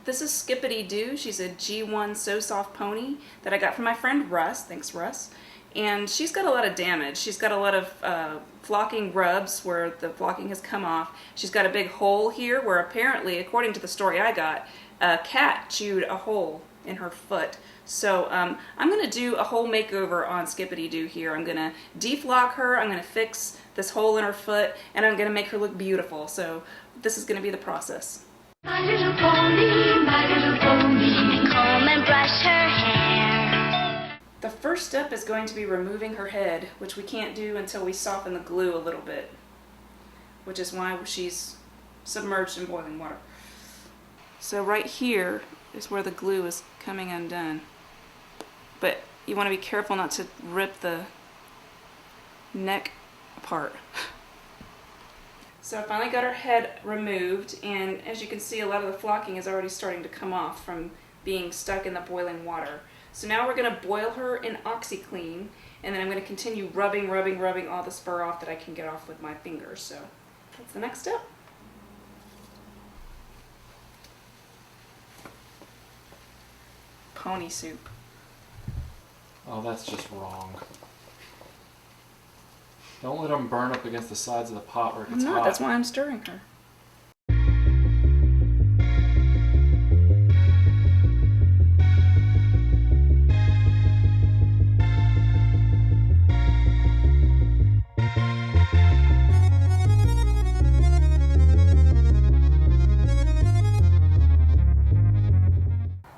This is Skippity Doo. She's a G1 So Soft pony that I got from my friend Russ. Thanks, Russ. And she's got a lot of damage. She's got a lot of flocking rubs where the flocking has come off. She's got a big hole here where apparently, according to the story I got, a cat chewed a hole in her foot. So I'm going to do a whole makeover on Skippity Doo here. I'm going to deflock her, I'm going to fix this hole in her foot, and I'm going to make her look beautiful. So this is going to be the process. My little pony, comb and brush her hair. The first step is going to be removing her head, which we can't do until we soften the glue a little bit, which is why she's submerged in boiling water. So right here is where the glue is coming undone. But you want to be careful not to rip the neck apart. So I finally got her head removed, and as you can see, a lot of the flocking is already starting to come off from being stuck in the boiling water. So now we're going to boil her in OxiClean, and then I'm going to continue rubbing all the spur off that I can get off with my fingers. So that's the next step. Pony soup. Oh, that's just wrong. Don't let them burn up against the sides of the pot where it gets hot. That's why I'm stirring her.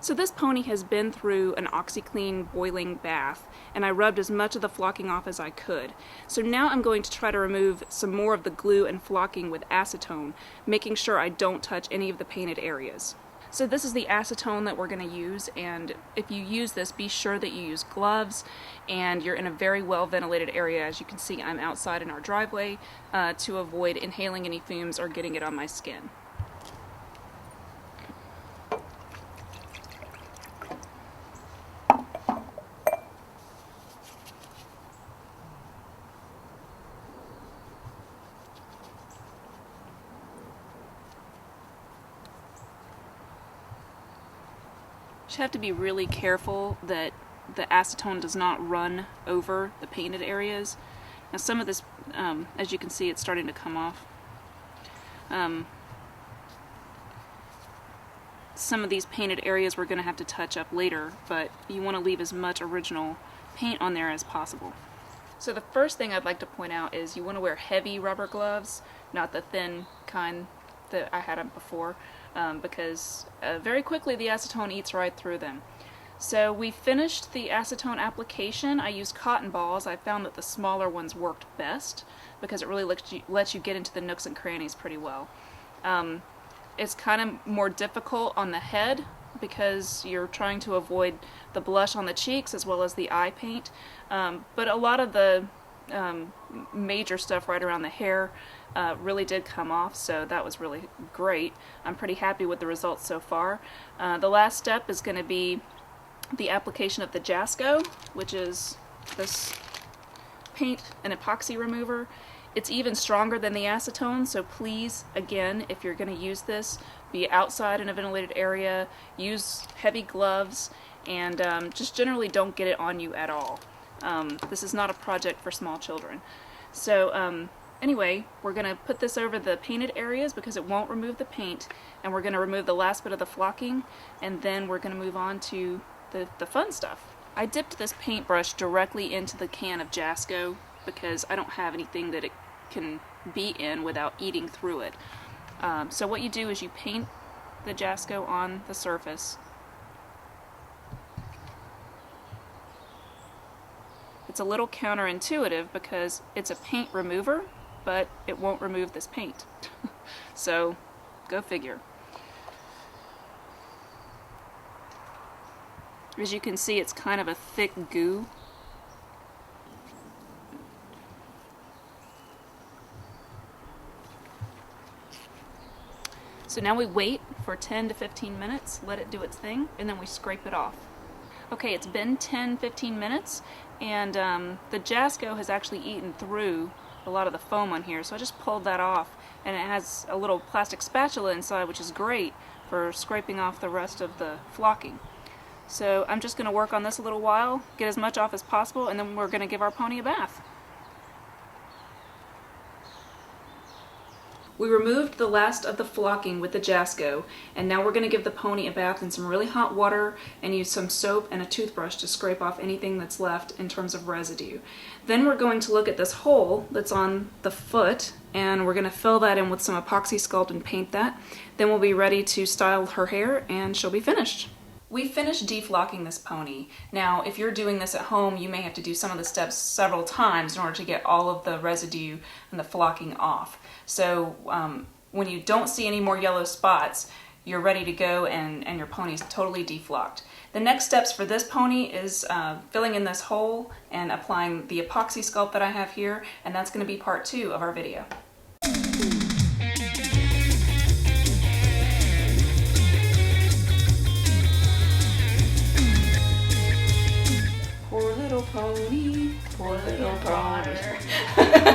So this pony has been through an OxiClean boiling bath, and I rubbed as much of the flocking off as I could. So now I'm going to try to remove some more of the glue and flocking with acetone, making sure I don't touch any of the painted areas. So this is the acetone that we're going to use, and if you use this, be sure that you use gloves and you're in a very well ventilated area. As you can see, I'm outside in our driveway to avoid inhaling any fumes or getting it on my skin. You have to be really careful that the acetone does not run over the painted areas. Now some of this, as you can see, it's starting to come off. Some of these painted areas we're going to have to touch up later, but you want to leave as much original paint on there as possible. So the first thing I'd like to point out is you want to wear heavy rubber gloves, not the thin kind that I had before, because very quickly the acetone eats right through them. So we finished the acetone application. I used cotton balls. I found that the smaller ones worked best because it really lets you get into the nooks and crannies pretty well. It's kind of more difficult on the head because you're trying to avoid the blush on the cheeks as well as the eye paint, but a lot of the major stuff right around the hair really did come off, so that was really great. I'm pretty happy with the results so far. The last step is going to be the application of the Jasco, which is this paint and epoxy remover. It's even stronger than the acetone, so please, again, if you're going to use this, be outside in a ventilated area, use heavy gloves, and just generally don't get it on you at all. This is not a project for small children. So anyway, we're going to put this over the painted areas because it won't remove the paint, and we're going to remove the last bit of the flocking, and then we're going to move on to the fun stuff. I dipped this paintbrush directly into the can of Jasco because I don't have anything that it can be in without eating through it. So what you do is you paint the Jasco on the surface. It's a little counterintuitive because it's a paint remover, but it won't remove this paint. So, go figure. As you can see, it's kind of a thick goo. So now we wait for 10 to 15 minutes, let it do its thing, and then we scrape it off. Okay, it's been 10-15 minutes, and the Jasco has actually eaten through a lot of the foam on here, so I just pulled that off, and it has a little plastic spatula inside, which is great, for scraping off the rest of the flocking. So I'm just going to work on this a little while, get as much off as possible, and then we're going to give our pony a bath. We removed the last of the flocking with the Jasco, and now we're going to give the pony a bath in some really hot water and use some soap and a toothbrush to scrape off anything that's left in terms of residue. Then we're going to look at this hole that's on the foot, and we're going to fill that in with some epoxy sculpt and paint that. Then we'll be ready to style her hair and she'll be finished. We finished deflocking this pony. Now, if you're doing this at home, you may have to do some of the steps several times in order to get all of the residue and the flocking off. So when you don't see any more yellow spots, you're ready to go and your pony's totally deflocked. The next steps for this pony is filling in this hole and applying the epoxy sculpt that I have here, and that's going to be part 2 of our video. Poor little pony, poor little pony.